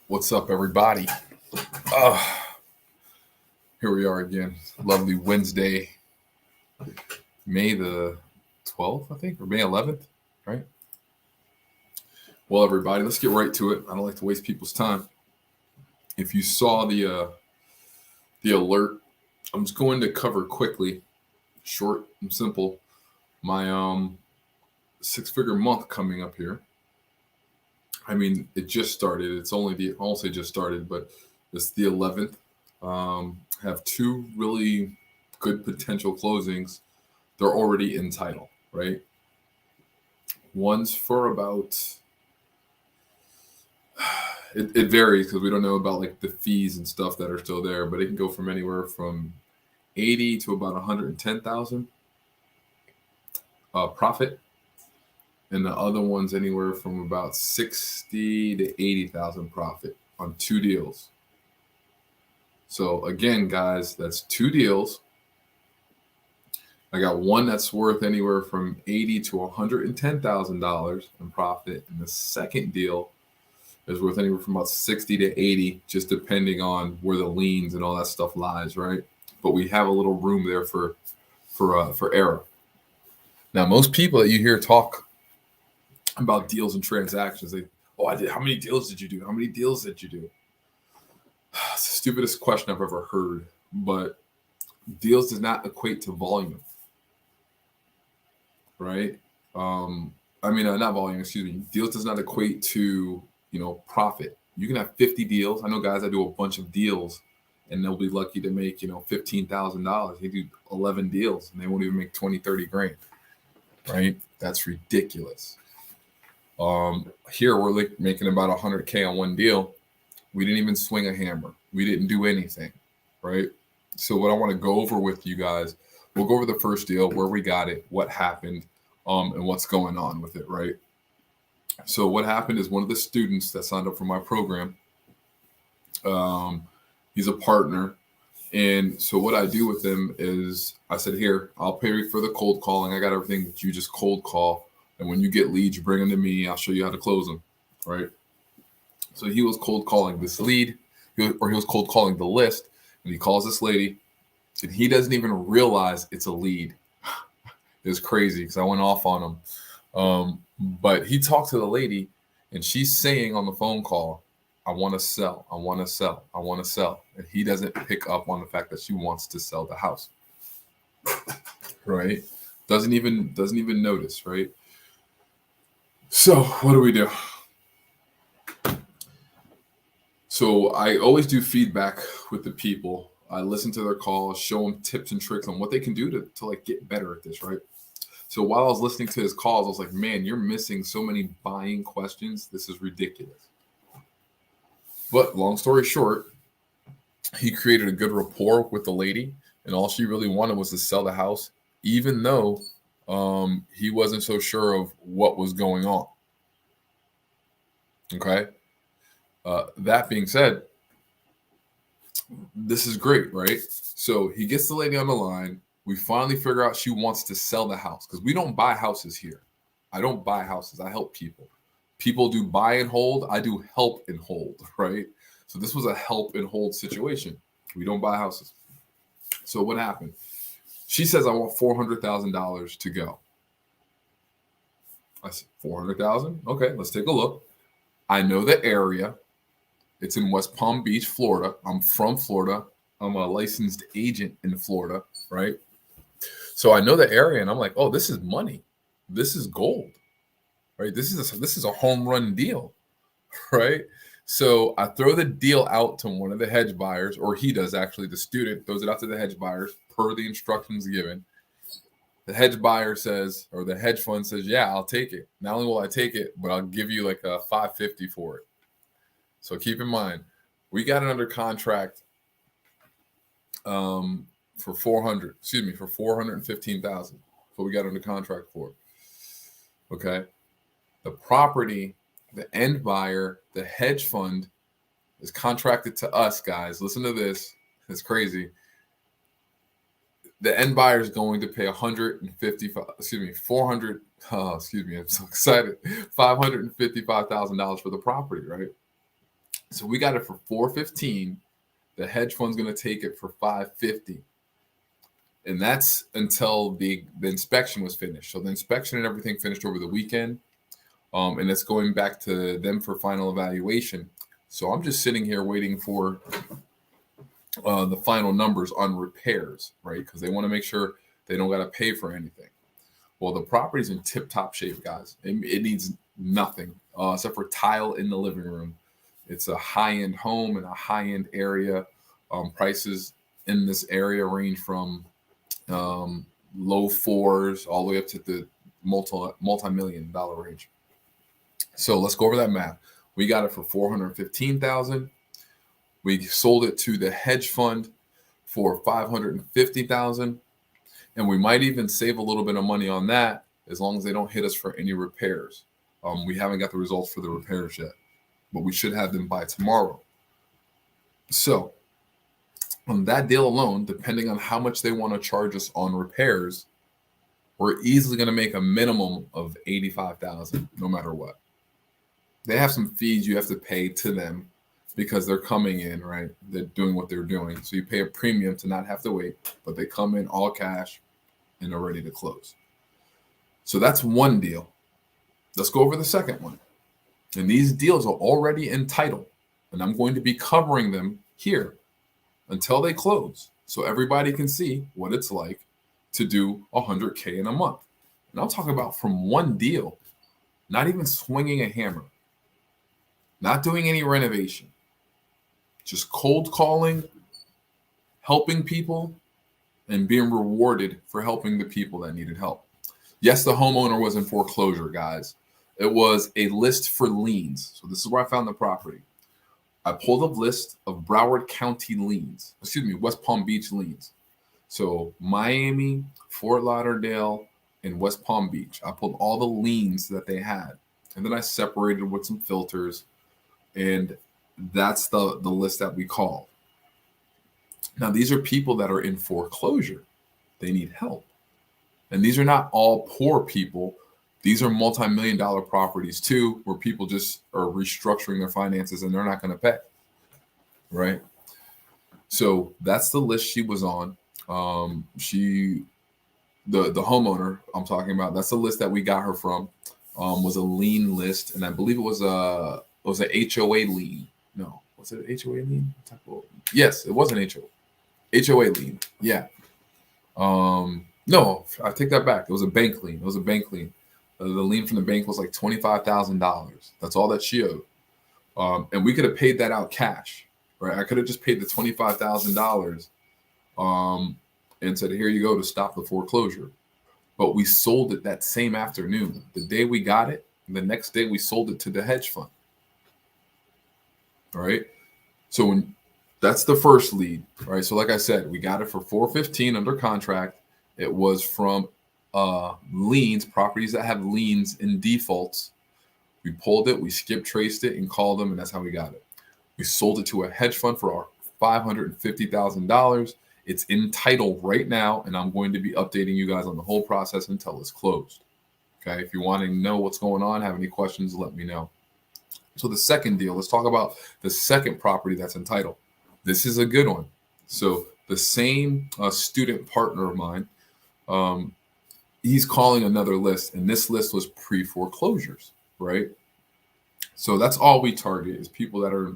What's up, everybody? Uh, Here we are again. Lovely Wednesday, May the 12th, I think, or May 11th, right? Well, everybody, let's get right to it. I don't like to waste people's time. If you saw the alert, I'm just going to cover quickly, short and simple, my six-figure month coming up here. I mean, it just started. It's only I'll say just started, but it's the 11th. Have two really good potential closings. They're already in title, right? One's for about, it varies because we don't know about like the fees and stuff that are still there, but it can go from anywhere from 80 to about 110,000 profit. And the other one's anywhere from about 60 to 80,000 profit on two deals. So again, guys, that's two deals. I got one that's worth anywhere from $80,000 to $110,000 in profit, and the second deal is worth anywhere from about 60 to 80, just depending on where the liens and all that stuff lies, right? But we have a little room there for error. Now, most people that you hear talk about deals and transactions, how many deals did you do? How many deals did you do? It's the stupidest question I've ever heard, but deals does not equate to volume. Right? Not volume, excuse me. Deals does not equate to, profit. You can have 50 deals. I know guys that do a bunch of deals and they'll be lucky to make, $15,000. They do 11 deals and they won't even make 20, 30 grand. Right? That's ridiculous. Here we're like making about 100K on one deal. We didn't even swing a hammer. We didn't do anything. Right? So what I want to go over with you guys, we'll go over the first deal, where we got it, what happened, and what's going on with it, right? So what happened is one of the students that signed up for my program, he's a partner. And so what I do with him is I said, here, I'll pay you for the cold calling. I got everything that you just cold call. And when you get leads, you bring them to me. I'll show you how to close them, right? So he was cold calling this lead, he was cold calling the list. And he calls this lady. And he doesn't even realize it's a lead. It's crazy because I went off on him. But he talked to the lady and she's saying on the phone call, I want to sell. I want to sell. I want to sell. And he doesn't pick up on the fact that she wants to sell the house. Right? Doesn't even notice, right? So what do we do? So I always do feedback with the people. I listen to their calls, show them tips and tricks on what they can do to like get better at this, right? So while I was listening to his calls, I was like, man, you're missing so many buying questions. This is ridiculous. But long story short, he created a good rapport with the lady, and all she really wanted was to sell the house, even though he wasn't so sure of what was going on. Okay. That being said, this is great, right? So he gets the lady on the line. We finally figure out she wants to sell the house because we don't buy houses here. I don't buy houses. I help people. People do buy and hold. I do help and hold, right? So this was a help and hold situation. We don't buy houses. So what happened? She says, I want $400,000 to go. I said, 400,000? Okay, let's take a look. I know the area. It's in West Palm Beach, Florida. I'm from Florida. I'm a licensed agent in Florida, right? So I know the area, and I'm like, oh, this is money. This is gold, right? This is a home run deal, right? So I throw the deal out to one of the hedge buyers, or he does actually. The student throws it out to the hedge buyers per the instructions given. The hedge buyer says, or the hedge fund says, yeah, I'll take it. Not only will I take it, but I'll give you like a $550 for it. So keep in mind, we got it under contract for $415,000. What we got under contract for. Okay. The property, the end buyer, the hedge fund is contracted to us, guys. Listen to this. It's crazy. The end buyer is going to pay $400. I'm so excited. $555,000 for the property, right? So we got it for 415. The hedge fund's going to take it for 550. And that's until the inspection was finished. So the inspection and everything finished over the weekend. And it's going back to them for final evaluation. So I'm just sitting here waiting for the final numbers on repairs, right? Because they want to make sure they don't got to pay for anything. Well, the property's in tip-top shape, guys. It needs nothing except for tile in the living room. It's a high-end home in a high-end area. Prices in this area range from low fours all the way up to the multi-million dollar range. So let's go over that math. We got it for $415,000. We sold it to the hedge fund for $550,000, and we might even save a little bit of money on that as long as they don't hit us for any repairs. We haven't got the results for the repairs yet, but we should have them by tomorrow. So on that deal alone, depending on how much they want to charge us on repairs, we're easily going to make a minimum of $85,000 no matter what. They have some fees you have to pay to them because they're coming in, right? They're doing what they're doing. So you pay a premium to not have to wait, but they come in all cash and they're ready to close. So that's one deal. Let's go over the second one. And these deals are already entitled, and I'm going to be covering them here until they close so everybody can see what it's like to do $100K in a month. And I'm talking about from one deal, not even swinging a hammer, not doing any renovation, just cold calling, helping people, and being rewarded for helping the people that needed help. Yes, the homeowner was in foreclosure, guys. It was a list for liens. So this is where I found the property. I pulled a list of Broward County liens, West Palm Beach liens. So Miami, Fort Lauderdale, and West Palm Beach. I pulled all the liens that they had. And then I separated with some filters. And that's the list that we call. Now, these are people that are in foreclosure. They need help. And these are not all poor people. These are multi-million dollar properties too, where people just are restructuring their finances and they're not going to pay. Right? So that's the list she was on. The homeowner I'm talking about, that's the list that we got her from, was a lien list. And I believe it was a HOA lien. No, was it an HOA lien? Yes, it was an HOA lien. Yeah. No, I take that back. It was a bank lien. The lien from the bank was like $25,000. That's all that she owed. And we could have paid that out cash, right? I could have just paid the $25,000 and said, here you go to stop the foreclosure. But we sold it that same afternoon. The day we got it, the next day we sold it to the hedge fund. All right. So that's the first lead, right? So like I said, we got it for $415 under contract. It was from liens, properties that have liens in defaults. We pulled it, we skip traced it and called them, and that's how we got it. We sold it to a hedge fund for our $550,000. It's in title right now, and I'm going to be updating you guys on the whole process until it's closed. Okay, if you want to know what's going on, have any questions, let me know. So the second deal, let's talk about the second property that's entitled. This is a good one. So the same student partner of mine, he's calling another list, and this list was pre-foreclosures, right? So that's all we target is people that are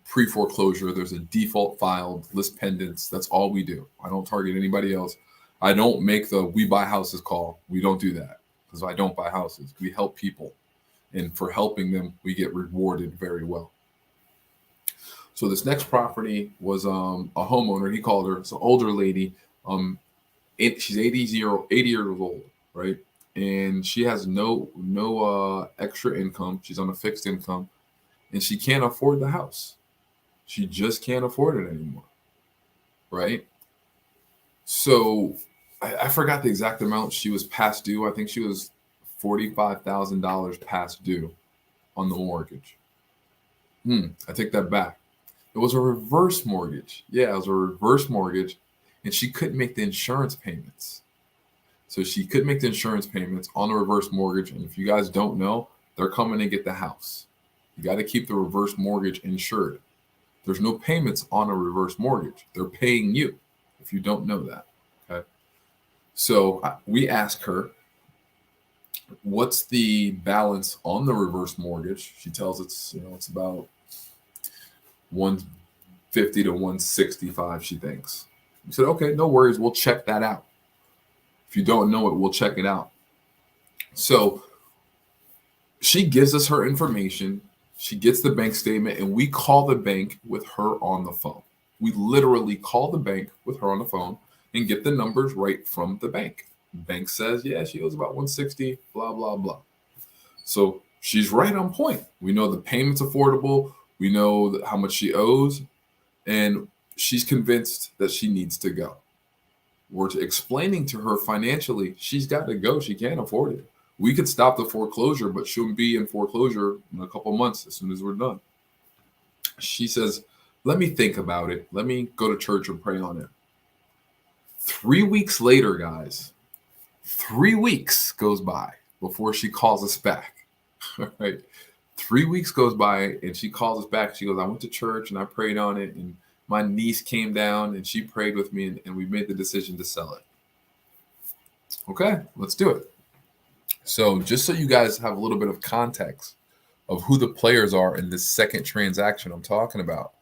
pre-foreclosure. There's a default filed list pendants. That's all we do. I don't target anybody else. I don't make the we buy houses call. We don't do that because I don't buy houses. We help people. And for helping them, we get rewarded very well. So this next property was a homeowner. He called her. It's an older lady. She's 80 years old, right? And she has no extra income. She's on a fixed income, and she can't afford the house. She just can't afford it anymore, right? So I forgot the exact amount she was past due. I think she was $45,000 past due on the mortgage. I take that back. It was a reverse mortgage. Yeah, it was a reverse mortgage, and she couldn't make the insurance payments. So she couldn't make the insurance payments on the reverse mortgage. And if you guys don't know, they're coming to get the house. You got to keep the reverse mortgage insured. There's no payments on a reverse mortgage. They're paying you if you don't know that. Okay. So we ask her, what's the balance on the reverse mortgage? She tells it's about 150 to 165, she thinks. We said, okay, no worries. We'll check that out. If you don't know it, we'll check it out. So she gives us her information. She gets the bank statement, and we call the bank with her on the phone. We literally call the bank with her on the phone and get the numbers right from the bank. The bank says, yeah, she owes about 160, blah, blah, blah. So she's right on point. We know the payment's affordable. We know how much she owes, and she's convinced that she needs to go. We're explaining to her financially, she's got to go. She can't afford it. We could stop the foreclosure, but she'll be in foreclosure in a couple months as soon as we're done. She says, let me think about it. Let me go to church and pray on it. 3 weeks later, guys, 3 weeks goes by before she calls us back. All right. 3 weeks goes by and she calls us back. She goes, I went to church and I prayed on it, and my niece came down and she prayed with me, and we made the decision to sell it. Okay, let's do it. So just so you guys have a little bit of context of who the players are in this second transaction I'm talking about.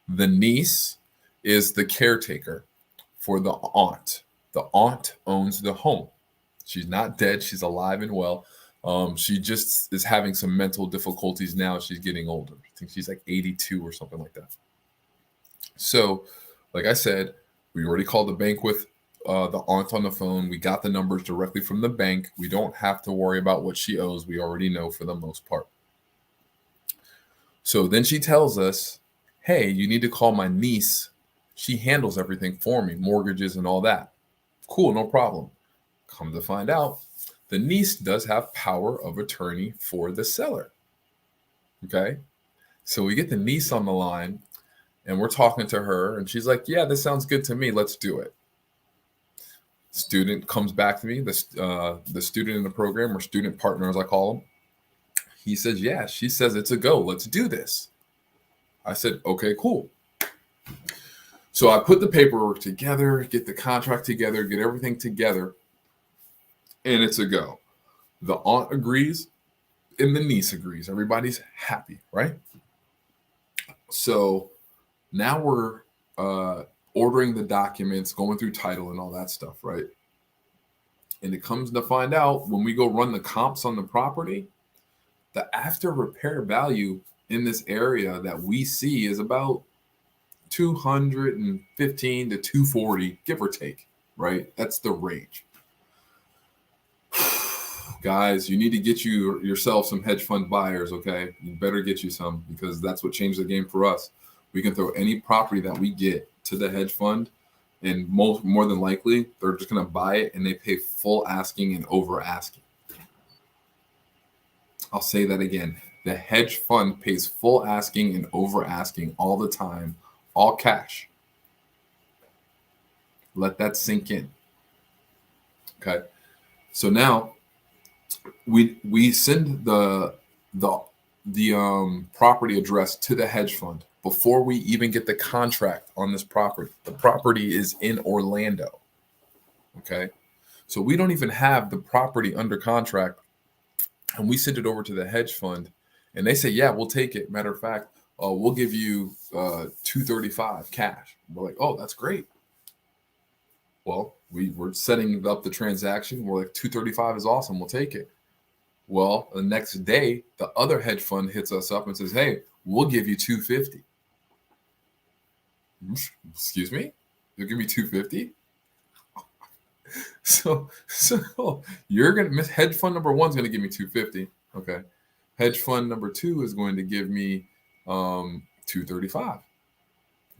The niece is the caretaker for the aunt. The aunt owns the home. She's not dead. She's alive and well. She just is having some mental difficulties now. She's getting older. I think she's like 82 or something like that. So, like I said, we already called the bank with the aunt on the phone. We got the numbers directly from the bank. We don't have to worry about what she owes. We already know for the most part. So then she tells us, hey, you need to call my niece. She handles everything for me, mortgages and all that. Cool, no problem. Come to find out, the niece does have power of attorney for the seller. Okay. So we get the niece on the line and we're talking to her, and she's like, yeah, this sounds good to me. Let's do it. Student comes back to me, the student in the program, or student partner, as I call him. He says, yeah, she says it's a go. Let's do this. I said, okay, cool. So I put the paperwork together, get the contract together, get everything together, and it's a go. The aunt agrees and the niece agrees. Everybody's happy, right? So now we're ordering the documents, going through title and all that stuff, right? And it comes to find out, when we go run the comps on the property, the after repair value in this area that we see is about 215 to 240, give or take, right? That's the range. Guys, you need to get yourself some hedge fund buyers, okay? You better get you some, because that's what changed the game for us. We can throw any property that we get to the hedge fund, and more than likely, they're just going to buy it and they pay full asking and over asking. I'll say that again. The hedge fund pays full asking and over asking all the time, all cash. Let that sink in. Okay. So now we send the property address to the hedge fund before we even get the contract on this property. The property is in Orlando. Okay. So we don't even have the property under contract, and we send it over to the hedge fund, and they say, yeah, we'll take it. Matter of fact, we'll give you $235 cash. We're like, oh, that's great. Well, we're setting up the transaction. We're like, $235 is awesome. We'll take it. Well, the next day, the other hedge fund hits us up and says, hey, we'll give you $250. Excuse me? You'll give me $250? So you're gonna miss hedge fund number one is gonna give me $250. Okay. Hedge fund number two is going to give me $235.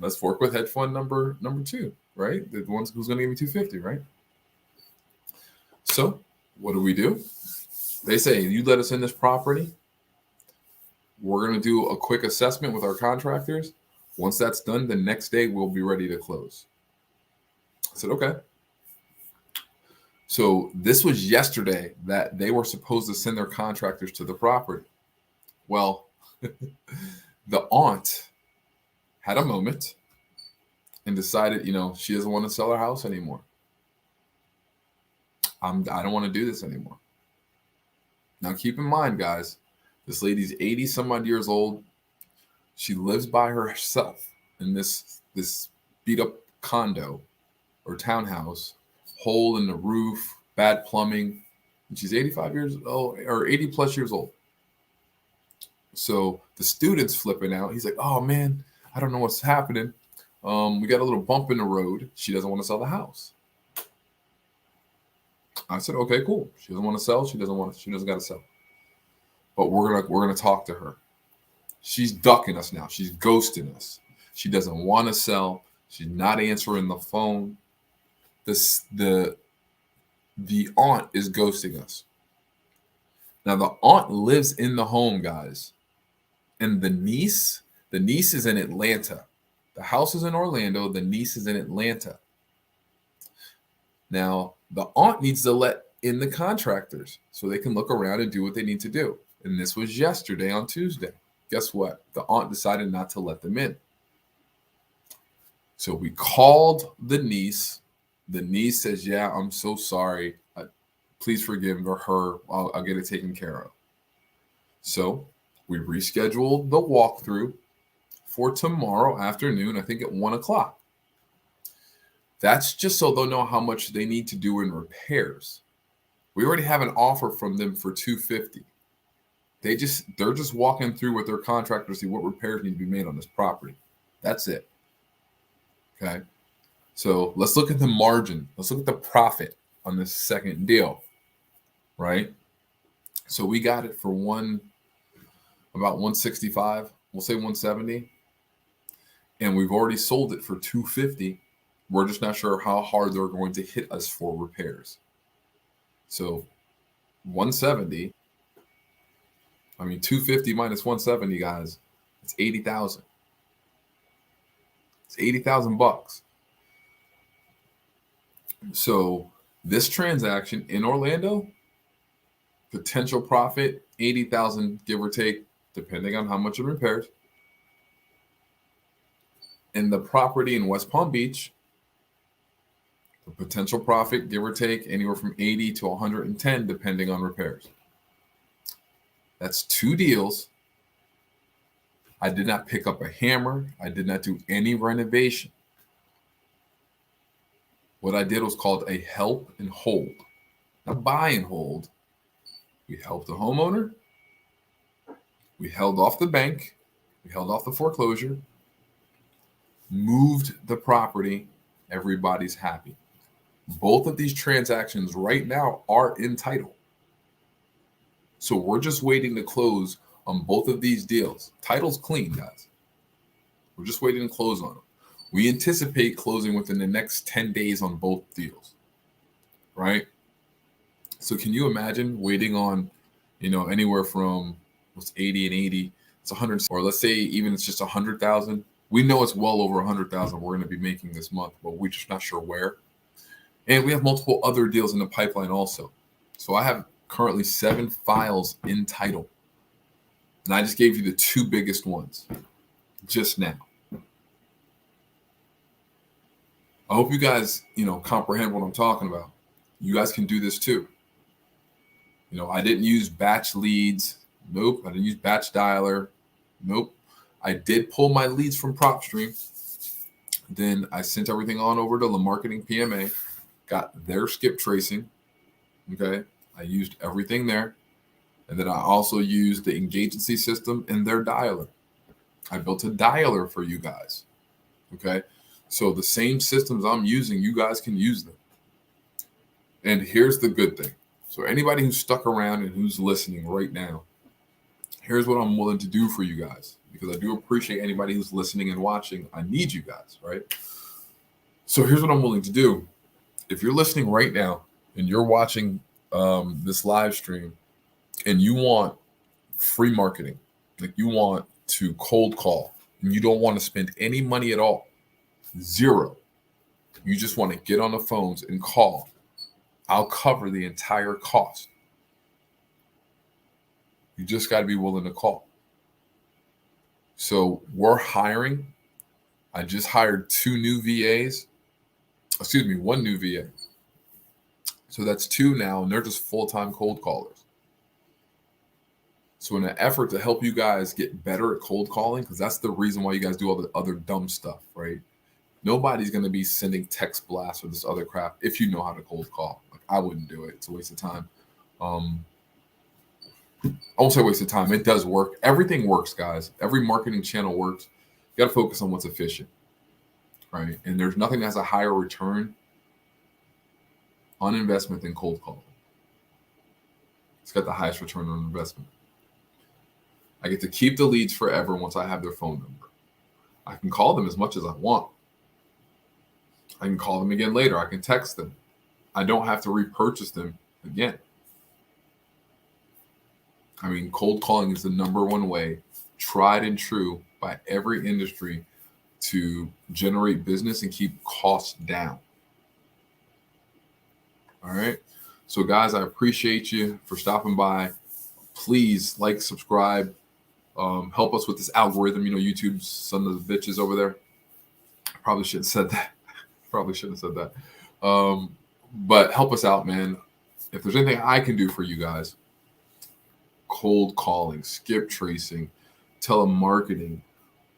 Let's work with hedge fund number two, right? The ones who's gonna give me $250, right? So what do? They say, you let us in this property. We're gonna do a quick assessment with our contractors. Once that's done, the next day we'll be ready to close. I said, okay. So this was yesterday that they were supposed to send their contractors to the property. Well, The aunt had a moment and decided, she doesn't want to sell her house anymore. I don't want to do this anymore. Now, keep in mind, guys, this lady's 80 some odd years old. She lives by herself in this beat up condo or townhouse, hole in the roof, bad plumbing. And she's 85 years old or 80 plus years old. So the student's flipping out. He's like, oh man, I don't know what's happening. We got a little bump in the road. She doesn't want to sell the house. I said, okay, cool. She doesn't want to sell. She doesn't got to sell. But we're gonna talk to her. She's ducking us now. She's ghosting us. She doesn't want to sell. She's not answering the phone. The aunt is ghosting us. Now the aunt lives in the home, guys. And the niece is in Atlanta. The house is in Orlando. The niece is in Atlanta. Now, the aunt needs to let in the contractors so they can look around and do what they need to do. And this was yesterday on Tuesday. Guess what? The aunt decided not to let them in. So we called the niece. The niece says, yeah, I'm so sorry. Please forgive her. I'll get it taken care of. So we rescheduled the walkthrough for tomorrow afternoon, I think at 1 o'clock. That's just so they'll know how much they need to do in repairs. We already have an offer from them for $250. They're just walking through with their contractor to see what repairs need to be made on this property. That's it. Okay. So let's look at the margin. Let's look at the profit on this second deal. Right. So we got it for about 165. We'll say 170. And we've already sold it for $250. We're just not sure how hard they're going to hit us for repairs. So 170. I mean, 250 minus 170, guys. It's 80,000. It's 80,000 bucks. So this transaction in Orlando, potential profit 80,000, give or take, depending on how much it repairs. And the property in West Palm Beach, the potential profit, give or take, anywhere from 80 to 110, depending on repairs. That's two deals. I did not pick up a hammer. I did not do any renovation. What I did was called a help and hold. Not buy and hold. We helped the homeowner. We held off the bank. We held off the foreclosure. Moved the property. Everybody's happy. Both of these transactions right now are in title. So we're just waiting to close on both of these deals. Title's clean, guys. We're just waiting to close on them. We anticipate closing within the next 10 days on both deals, right? So can you imagine waiting on, anywhere from what's 80 and 80, it's 100, or let's say even it's just 100,000. We know it's well over 100,000 we're going to be making this month, but we're just not sure where. And we have multiple other deals in the pipeline also. So I have currently 7 files in title. And I just gave you the 2 biggest ones just now. I hope you guys, comprehend what I'm talking about. You guys can do this too. I didn't use batch leads. Nope. I didn't use batch dialer. Nope. I did pull my leads from PropStream. Then I sent everything on over to the Marketing PMA, got their skip tracing. Okay. I used everything there. And then I also used the Engagency system and their dialer. I built a dialer for you guys. Okay. So the same systems I'm using, you guys can use them. And here's the good thing. So anybody who's stuck around and who's listening right now, here's what I'm willing to do for you guys, because I do appreciate anybody who's listening and watching. I need you guys, right? So here's what I'm willing to do. If you're listening right now and you're watching this live stream and you want free marketing, like you want to cold call and you don't want to spend any money at all, zero, you just want to get on the phones and call, I'll cover the entire cost. You just got to be willing to call. So we're hiring. I just hired 2 new VAs. Excuse me, 1 new VA. So that's 2 now, and they're just full-time cold callers. So in an effort to help you guys get better at cold calling, because that's the reason why you guys do all the other dumb stuff, right? Nobody's going to be sending text blasts or this other crap if you know how to cold call. Like, I wouldn't do it. It's a waste of time. I won't say waste of time. It does work. Everything works, guys. Every marketing channel works. You got to focus on what's efficient, right? And there's nothing that has a higher return on investment than cold calling. It's got the highest return on investment. I get to keep the leads forever once I have their phone number. I can call them as much as I want. I can call them again later. I can text them. I don't have to repurchase them again. I mean, cold calling is the #1 way, tried and true by every industry, to generate business and keep costs down. All right. So, guys, I appreciate you for stopping by. Please like, subscribe, help us with this algorithm. You know, YouTube's son of the bitches over there. Probably shouldn't have said that. But help us out, man. If there's anything I can do for you guys, cold calling, skip tracing, telemarketing,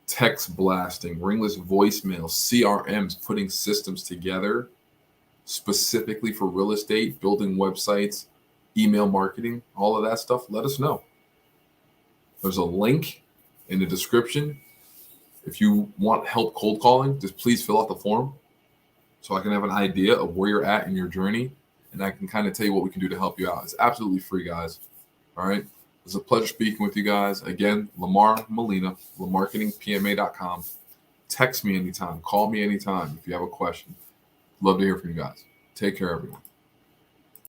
text blasting, ringless voicemail, CRMs, putting systems together specifically for real estate, building websites, email marketing, all of that stuff, let us know. There's a link in the description. If you want help cold calling, just please fill out the form so I can have an idea of where you're at in your journey, and I can kind of tell you what we can do to help you out. It's absolutely free, guys. All right. It's a pleasure speaking with you guys. Again, Lamar Molina, LamarketingPMA.com. Text me anytime. Call me anytime if you have a question. Love to hear from you guys. Take care, everyone.